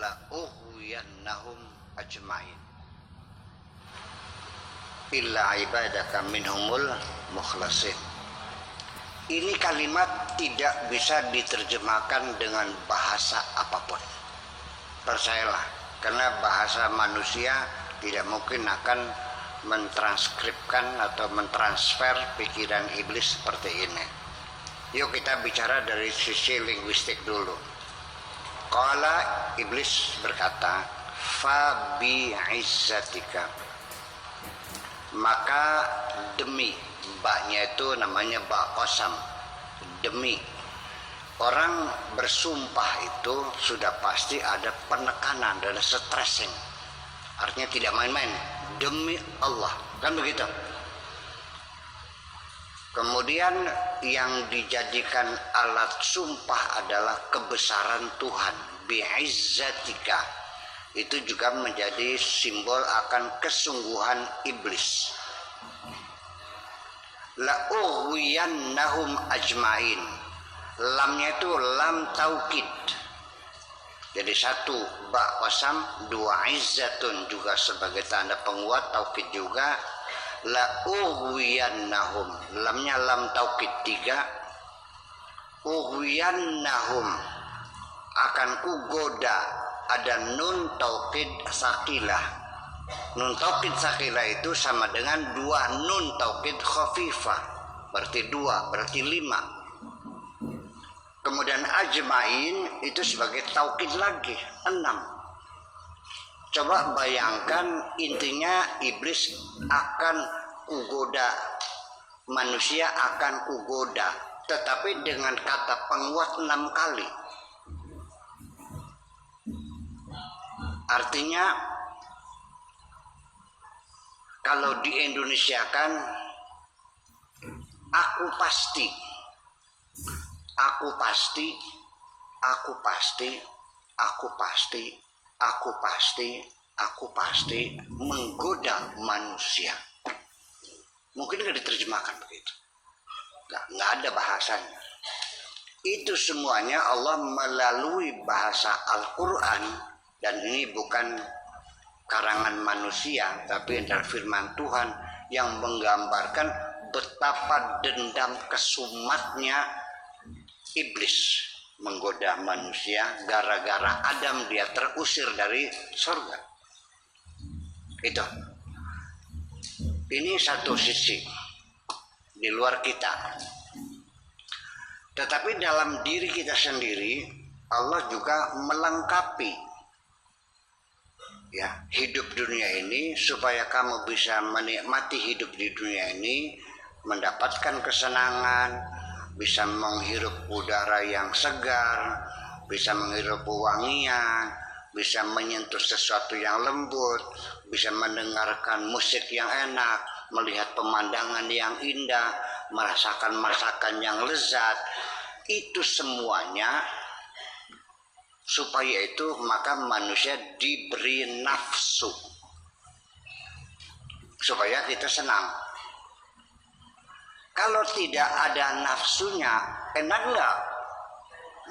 la ughwiyannahum ajmain illa ibadaka minhumul mukhlasin. Ini kalimat tidak bisa diterjemahkan dengan bahasa apapun. Percayalah, karena bahasa manusia tidak mungkin akan mentranskripkan atau mentransfer pikiran iblis seperti ini. Yuk kita bicara dari sisi linguistik dulu. Qala, iblis berkata, fa bi izzatika, maka demi, baknya itu namanya bak qasam, demi. Orang bersumpah itu sudah pasti ada penekanan, ada stressing, artinya tidak main-main, demi Allah, kan begitu. Kemudian yang dijadikan alat sumpah adalah kebesaran Tuhan, bi'izzatika. Itu juga menjadi simbol akan kesungguhan iblis. La ughwiyannahum ajmain. Lamnya itu lam taukid. Jadi satu ba qasam, dua izzatun juga sebagai tanda penguat, taukid juga. La ughwiyannahum, lamnya lam taukid tiga. Ughwiyannahum, akan kugoda, ada nun taukid sakilah. Nun taukid sakilah itu sama dengan dua nun taukid khafifah, berarti dua, berarti lima. Kemudian ajmain itu sebagai taukid lagi, 6. Coba bayangkan, intinya iblis akan kugoda, manusia akan kugoda, tetapi dengan kata penguat 6 kali. Artinya kalau di Indonesia kan, aku pasti, aku pasti, aku pasti, aku pasti, aku pasti, aku pasti menggoda manusia. Mungkin nggak diterjemahkan begitu, nggak ada bahasanya. Itu semuanya Allah melalui bahasa Al-Quran, dan ini bukan karangan manusia, tapi adalah firman Tuhan yang menggambarkan betapa dendam kesumatnya iblis menggoda manusia. Gara-gara Adam dia terusir dari surga. Itu. Ini satu sisi di luar kita. Tetapi dalam diri kita sendiri Allah juga melengkapi ya hidup dunia ini supaya kamu bisa menikmati hidup di dunia ini, mendapatkan kesenangan, bisa menghirup udara yang segar, bisa menghirup wangian, bisa menyentuh sesuatu yang lembut, bisa mendengarkan musik yang enak, melihat pemandangan yang indah, merasakan masakan yang lezat. Itu semuanya supaya itu maka manusia diberi nafsu supaya kita senang. Kalau tidak ada nafsunya, enak nggak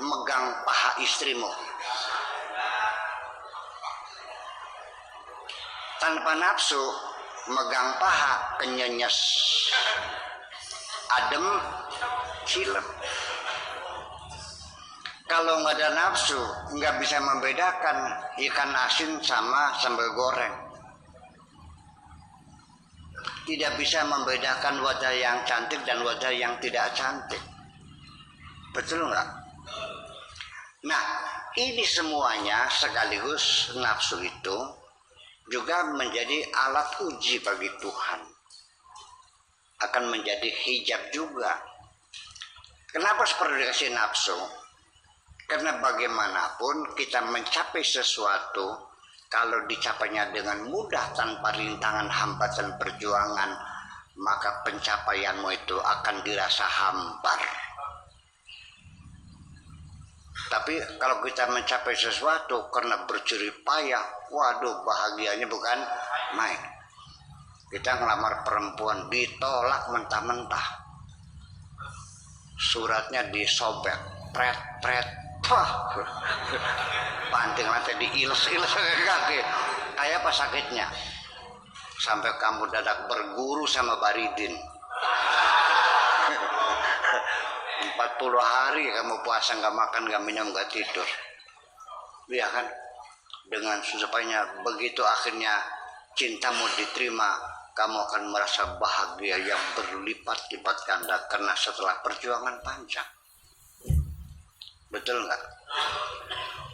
megang paha istrimu? Tanpa nafsu, megang paha kenyenyes, adem, cilem. Kalau nggak ada nafsu, nggak bisa membedakan ikan asin sama sambal goreng. Tidak bisa membedakan wajah yang cantik dan wajah yang tidak cantik. Betul nggak? Nah, ini semuanya sekaligus nafsu itu juga menjadi alat uji bagi Tuhan. Akan menjadi hijab juga. Kenapa seperti dikasih nafsu? Karena bagaimanapun kita mencapai sesuatu, kalau dicapainya dengan mudah tanpa rintangan, hambatan, perjuangan, maka pencapaianmu itu akan dirasa hambar. Tapi kalau kita mencapai sesuatu karena berjerih payah, waduh bahagianya bukan main. Kita ngelamar perempuan ditolak mentah-mentah, suratnya disobek, pret-pret, Wah, panting nanti diiles-iles kaki. Kayak apa sakitnya? Sampai kamu dadak berguru sama Baridin. 40 hari kamu puasa, nggak makan, nggak minum, nggak tidur. Iya kan? Dengan supaya begitu akhirnya cintamu diterima, kamu akan merasa bahagia yang berlipat-lipat ganda karena setelah perjuangan panjang. Betul nggak?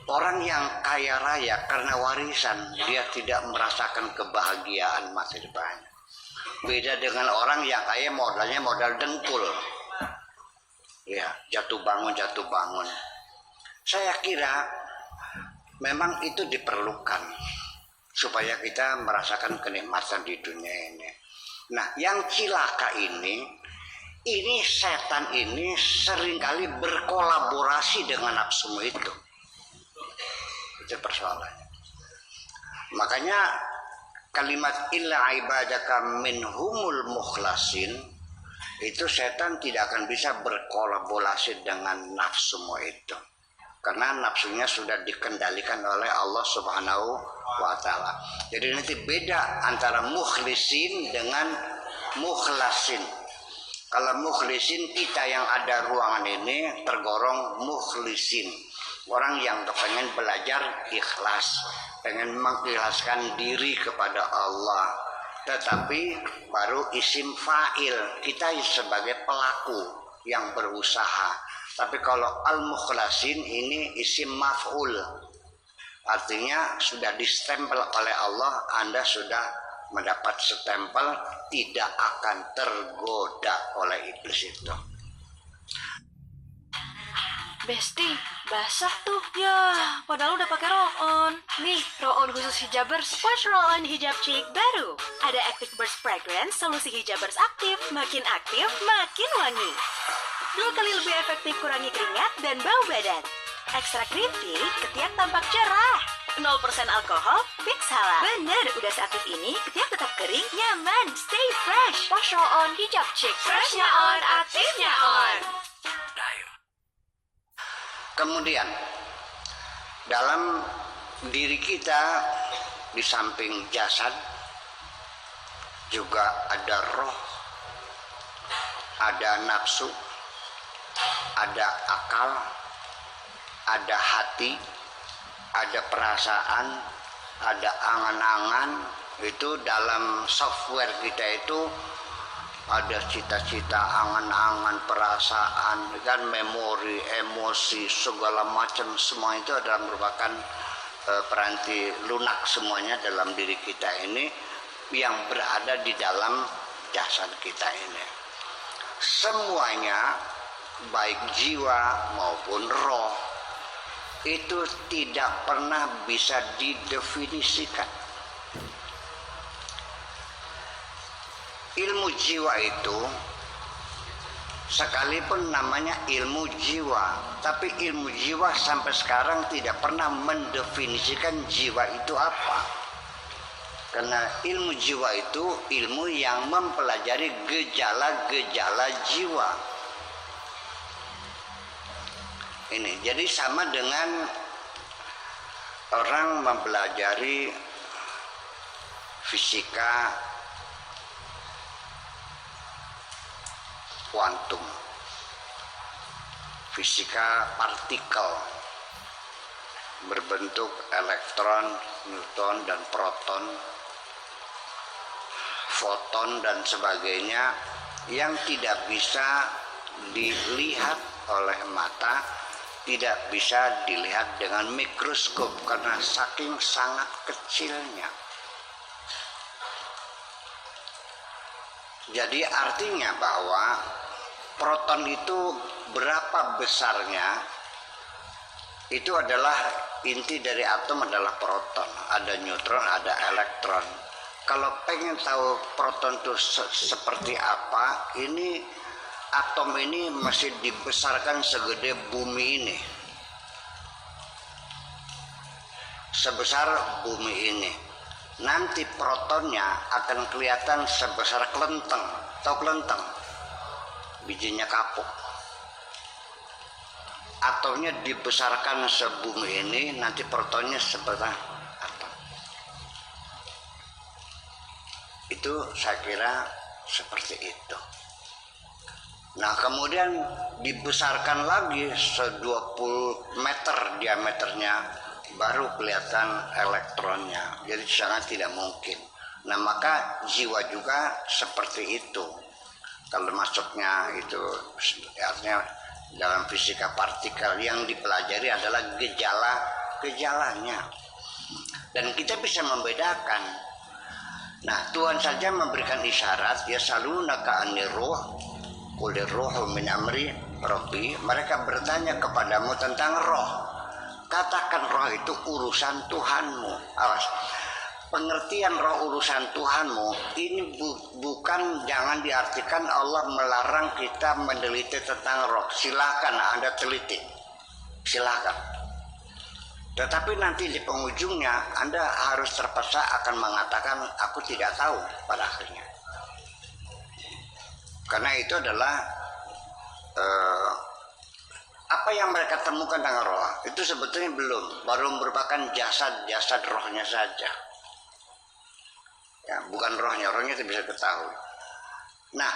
Orang yang kaya raya karena warisan, dia tidak merasakan kebahagiaan masa depannya. Beda dengan orang yang kaya modalnya modal dengkul. Ya, jatuh bangun. Saya kira memang itu diperlukan supaya kita merasakan kenikmatan di dunia ini. Nah, yang cilaka ini setan ini seringkali berkolaborasi dengan nafsumu itu. Itu persoalannya. Makanya kalimat illa ibadaka minhumul mukhlasin, itu setan tidak akan bisa berkolaborasi dengan nafsumu itu. Karena nafsunya sudah dikendalikan oleh Allah Subhanahu wa Ta'ala. Jadi nanti beda antara mukhlisin dengan mukhlasin. Kalau mukhlisin, kita yang ada ruangan ini tergolong mukhlisin. Orang yang pengen belajar ikhlas, pengen mengikhlaskan diri kepada Allah. Tetapi baru isim fa'il, kita sebagai pelaku yang berusaha. Tapi kalau al-mukhlasin ini isim maf'ul. Artinya sudah distempel oleh Allah, Anda sudah mendapat stempel, tidak akan tergoda oleh iblis itu. Besti, basah tuh. Ya, padahal udah pakai roll-on. Nih, roll-on khusus hijabers. Wash roll-on hijab chic baru. Ada Active Burst Fragrance, solusi hijabers aktif. Makin aktif, makin wangi. 2 kali lebih efektif kurangi keringat dan bau badan. Ekstra kritik, ketiak tampak cerah. 0% alkohol, fix halal. Bener, udah seaktif ini, ketiak tetap kering, nyaman, stay fresh. Wash roll-on hijab chic. Freshnya on, aktifnya on. Kemudian dalam diri kita di samping jasad juga ada roh, ada nafsu, ada akal, ada hati, ada perasaan, ada angan-angan. Itu dalam software kita itu ada cita-cita, angan-angan, perasaan, kan, memori, emosi, segala macam, semua itu adalah merupakan peranti lunak semuanya dalam diri kita ini yang berada di dalam jasad kita ini. Semuanya, baik jiwa maupun roh, itu tidak pernah bisa didefinisikan. Ilmu jiwa itu sekalipun namanya ilmu jiwa, tapi ilmu jiwa sampai sekarang tidak pernah mendefinisikan jiwa itu apa. Karena ilmu jiwa itu ilmu yang mempelajari gejala-gejala jiwa. Ini jadi sama dengan orang mempelajari fisika kuantum, fisika partikel berbentuk elektron, neutron, dan proton, foton, dan sebagainya yang tidak bisa dilihat oleh mata, tidak bisa dilihat dengan mikroskop karena saking sangat kecilnya. Jadi artinya bahwa proton itu berapa besarnya, itu adalah inti dari atom adalah proton. Ada neutron, ada elektron. Kalau pengen tahu proton itu seperti apa, ini atom ini masih dibesarkan segede bumi ini. Sebesar bumi ini. Nanti protonnya akan kelihatan sebesar kelenteng. Tahu kelenteng? Bijinya kapuk. atomnya dibesarkan sebumi ini, nanti protonnya seberapa atom. Itu saya kira seperti itu. Nah kemudian dibesarkan lagi 20 meter diameternya, baru kelihatan elektronnya. Jadi sangat tidak mungkin. Nah maka jiwa juga seperti itu. Kalau masuknya itu artinya dalam fisika partikel yang dipelajari adalah gejalanya. Dan kita bisa membedakan. Nah Tuhan saja memberikan isyarat, ya salunaka anir ruh Qul ruhu min amri rabbi. Mereka bertanya kepadamu tentang roh. Katakan roh itu urusan Tuhanmu. Awas. Pengertian roh urusan Tuhanmu ini bukan, jangan diartikan Allah melarang kita meneliti tentang roh. Silakan Anda teliti. Silakan. Tetapi nanti di penghujungnya Anda harus terpaksa akan mengatakan aku tidak tahu pada akhirnya. Karena itu adalah apa yang mereka temukan dengan roh itu sebetulnya baru merupakan jasad rohnya saja. Ya, bukan rohnya itu bisa ketahui. Nah,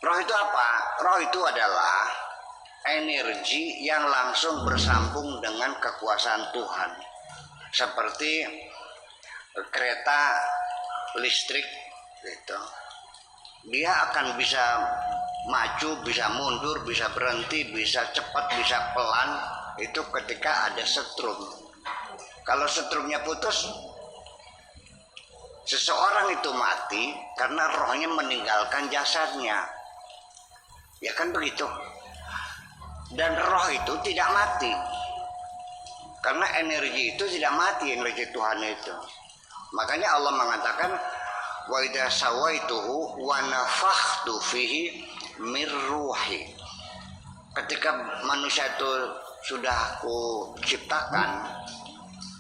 roh itu apa? Roh itu adalah energi yang langsung bersambung dengan kekuasaan Tuhan. Seperti kereta listrik gitu. Dia akan bisa maju, bisa mundur, bisa berhenti, bisa cepat, bisa pelan. Itu ketika ada setrum. Kalau setrumnya putus, seseorang itu mati karena rohnya meninggalkan jasadnya. Ya kan begitu. Dan roh itu tidak mati. Karena energi itu tidak mati, energi Tuhan itu. Makanya Allah mengatakan wa idza sawaituhu wa nafakhtu fihi mir ruhi. Ketika manusia itu sudah aku ciptakan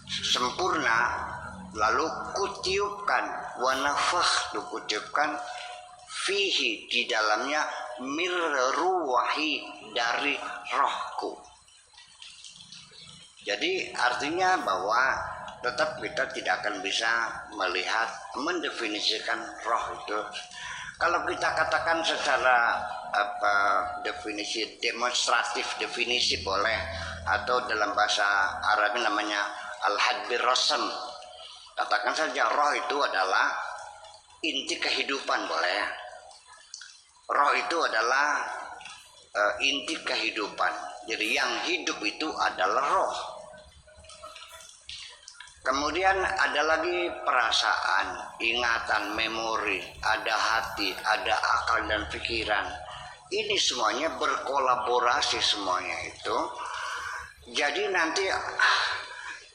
sempurna, lalu kutiupkan wa nafakhtu, kutiupkan fihi, di dalamnya mir ruhi, dari rohku. Jadi artinya bahwa tetap kita tidak akan bisa melihat, mendefinisikan roh itu. Kalau kita katakan secara definisi demonstratif, definisi boleh, atau dalam bahasa Arab namanya al-hadbir rasam. Katakan saja roh itu adalah inti kehidupan, boleh. Roh itu adalah inti kehidupan. Jadi yang hidup itu adalah roh. Kemudian ada lagi perasaan, ingatan, memori, ada hati, ada akal dan pikiran. Ini semuanya berkolaborasi semuanya itu. Jadi nanti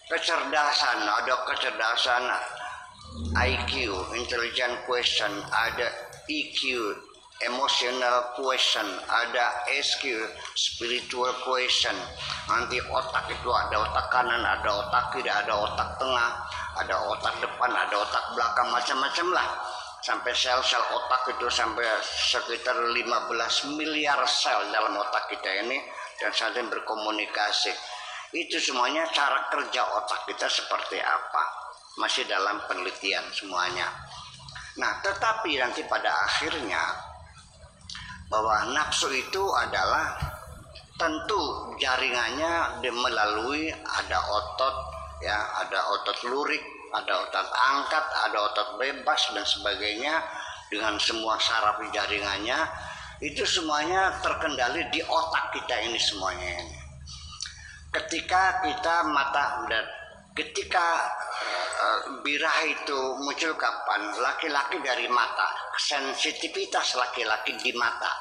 kecerdasan, ada kecerdasan IQ, intelligent question, ada EQ, emotional question, ada SQ, spiritual question. Nanti otak itu ada otak kanan, ada otak kiri, ada otak tengah, ada otak depan, ada otak belakang, macam-macam lah. Sampai sel-sel otak itu sampai sekitar 15 miliar sel dalam otak kita ini, dan saling berkomunikasi. Itu semuanya cara kerja otak kita seperti apa, masih dalam penelitian semuanya. Nah, tetapi nanti pada akhirnya bahwa nafsu itu adalah tentu jaringannya melalui ada otot, ya, ada otot lurik, ada otot angkat, ada otot bebas dan sebagainya, dengan semua saraf jaringannya. Itu semuanya terkendali di otak kita ini semuanya ini. Ketika kita ketika birahi itu muncul kapan? Laki-laki dari mata, sensitivitas laki-laki di mata.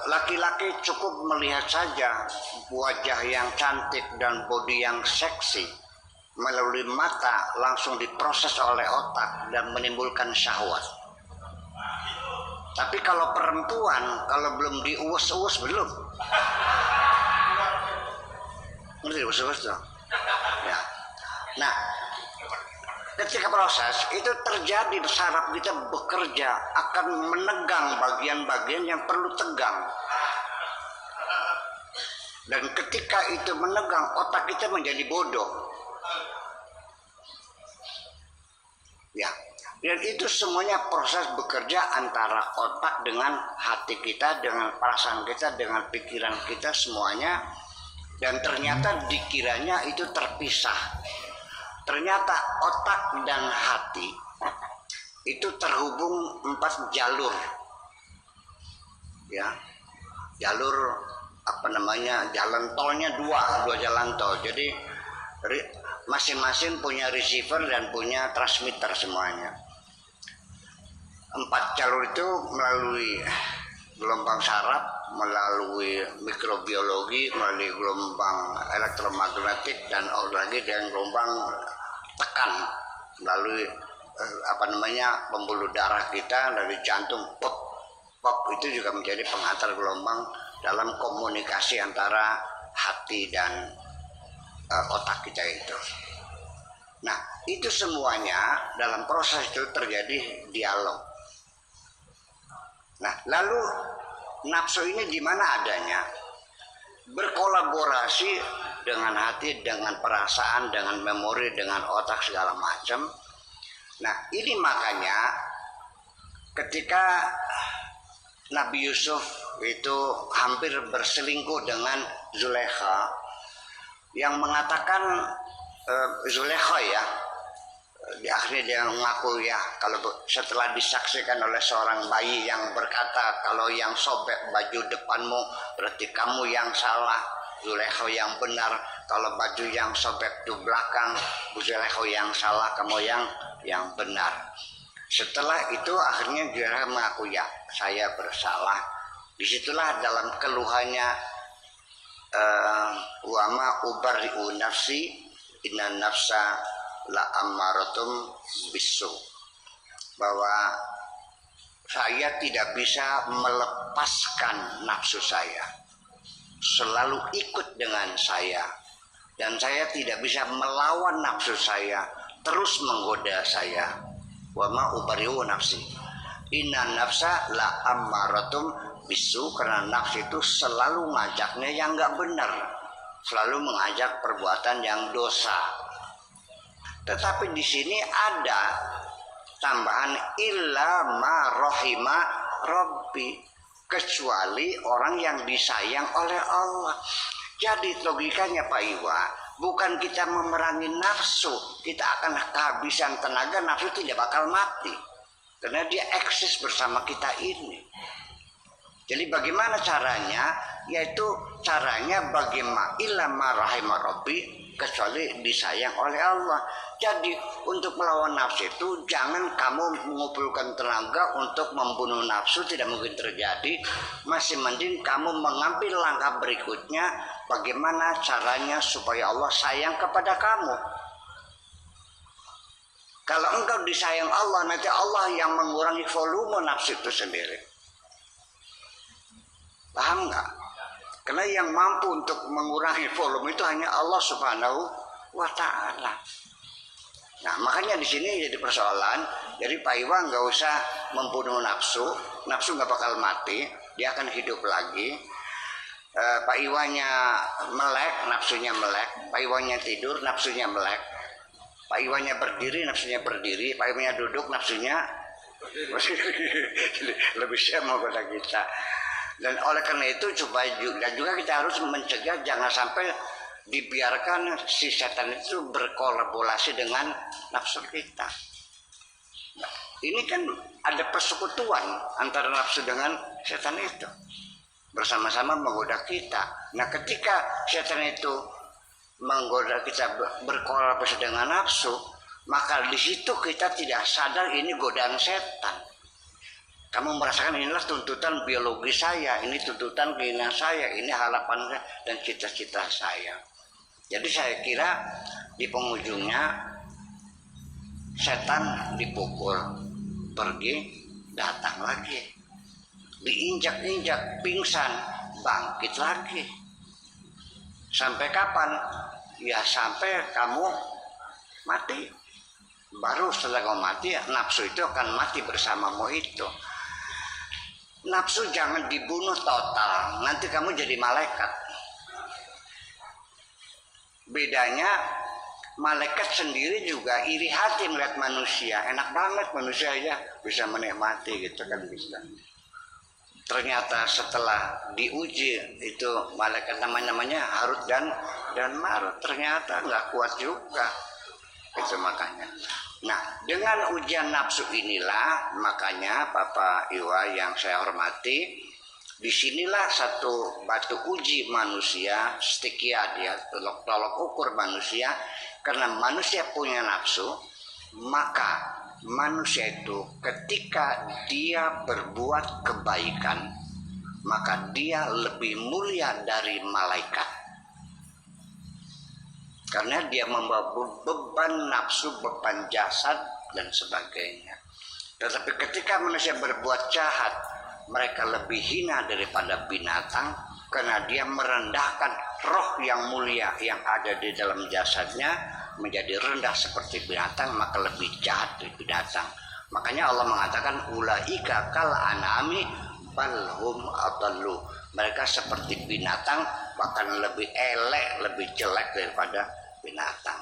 Laki-laki cukup melihat saja wajah yang cantik dan bodi yang seksi, melalui mata langsung diproses oleh otak dan menimbulkan syahwat. Tapi kalau perempuan, kalau belum diuus-uus, belum. Ngerti diuus-uus dong? Ya. Nah, ketika proses itu terjadi, saraf kita bekerja akan menegang bagian-bagian yang perlu tegang. Dan ketika itu menegang, otak kita menjadi bodoh. Ya, dan itu semuanya proses bekerja antara otak dengan hati kita, dengan perasaan kita, dengan pikiran kita semuanya. Dan ternyata dikiranya itu terpisah. Ternyata otak dan hati itu terhubung 4 jalur. Ya, jalur jalan tolnya dua jalan tol. Jadi masing-masing punya receiver dan punya transmitter semuanya. 4 jalur itu melalui gelombang saraf, melalui mikrobiologi, melalui gelombang elektromagnetik, dan lagi dengan gelombang tekan melalui pembuluh darah kita dari jantung. Pop itu juga menjadi pengantar gelombang dalam komunikasi antara hati dan otak kita itu. Nah, itu semuanya dalam proses itu terjadi dialog. Nah, lalu nafsu ini di mana adanya? Berkolaborasi dengan hati, dengan perasaan, dengan memori, dengan otak segala macam. Nah, ini makanya ketika Nabi Yusuf itu hampir berselingkuh dengan Zulekha, yang mengatakan Zulekha ya, di akhirnya dia mengaku ya, kalau setelah disaksikan oleh seorang bayi yang berkata, kalau yang sobek baju depanmu berarti kamu yang salah, Zulekha yang benar. Kalau baju yang sobek di belakang, Zulekha yang salah, kamu yang benar. Setelah itu akhirnya dia mengaku ya, saya bersalah. Disitulah dalam keluhannya, wa ma ubarri'u nafsi inna nafsa la ammaratum bisu, bahwa saya tidak bisa melepaskan nafsu saya, selalu ikut dengan saya, dan saya tidak bisa melawan nafsu saya, terus menggoda saya. Wa ma ubari'u nafsi inna nafsa la ammaratum bisu, karena nafsu itu selalu ngajaknya yang nggak benar, selalu mengajak perbuatan yang dosa. Tetapi di sini ada tambahan illa ma rohima robbi, kecuali orang yang disayang oleh Allah. Jadi logikanya Pak Iwa, bukan kita memerangi nafsu, kita akan kehabisan tenaga, nafsu tidak bakal mati karena dia eksis bersama kita ini. Jadi bagaimana caranya? Yaitu caranya bagaimana illa ma rahima rabbi, kecuali disayang oleh Allah. Jadi untuk melawan nafsu itu jangan kamu mengumpulkan tenaga untuk membunuh nafsu, tidak mungkin terjadi. Masih mending kamu mengambil langkah berikutnya, bagaimana caranya supaya Allah sayang kepada kamu. Kalau engkau disayang Allah, nanti Allah yang mengurangi volume nafsu itu sendiri. Paham nggak? Karena yang mampu untuk mengurangi volume itu hanya Allah Subhanahu wa Ta'ala. Nah, makanya di sini jadi persoalan. Jadi Pak Iwa nggak usah membunuh nafsu, nafsu nggak bakal mati, dia akan hidup lagi. Pak Iwanya melek, nafsunya melek. Pak Iwanya tidur, nafsunya melek. Pak Iwanya berdiri, nafsunya berdiri. Pak Iwanya duduk, nafsunya lebih siap menggoda kita. Dan oleh karena itu dan juga kita harus mencegah jangan sampai dibiarkan si setan itu berkolaborasi dengan nafsu kita. Nah, ini kan ada persekutuan antara nafsu dengan setan itu, bersama-sama menggoda kita. Nah, ketika setan itu menggoda kita berkolaborasi dengan nafsu, maka di situ kita tidak sadar ini godaan setan. Kamu merasakan inilah tuntutan biologi saya, ini tuntutan keinginan saya, ini harapan saya dan cita-cita saya. Jadi saya kira di penghujungnya setan dipukul, pergi, datang lagi, diinjak-injak, pingsan, bangkit lagi. Sampai kapan? Ya sampai kamu mati. Baru setelah kamu mati, nafsu itu akan mati bersamamu itu. Nafsu jangan dibunuh total, nanti kamu jadi malaikat. Bedanya malaikat sendiri juga iri hati melihat manusia. Enak banget manusia aja bisa menikmati gitu kan bisa. Ternyata setelah diuji itu malaikat namanya Harut dan Marut, ternyata nggak kuat juga. Itu makanya. Nah, dengan ujian nafsu inilah makanya Bapak Iwa yang saya hormati, disinilah satu batu uji manusia, stikia dia, tolok ukur manusia, karena manusia punya nafsu, maka manusia itu ketika dia berbuat kebaikan, maka dia lebih mulia dari malaikat. Karena dia membawa beban nafsu, beban jasad, dan sebagainya. Tetapi ketika manusia berbuat jahat, mereka lebih hina daripada binatang, karena dia merendahkan roh yang mulia yang ada di dalam jasadnya, menjadi rendah seperti binatang, maka lebih jahat dari binatang. Makanya Allah mengatakan ulaika kal anami balhum adallu. Mereka seperti binatang, bahkan lebih elek, lebih jelek daripada binatang.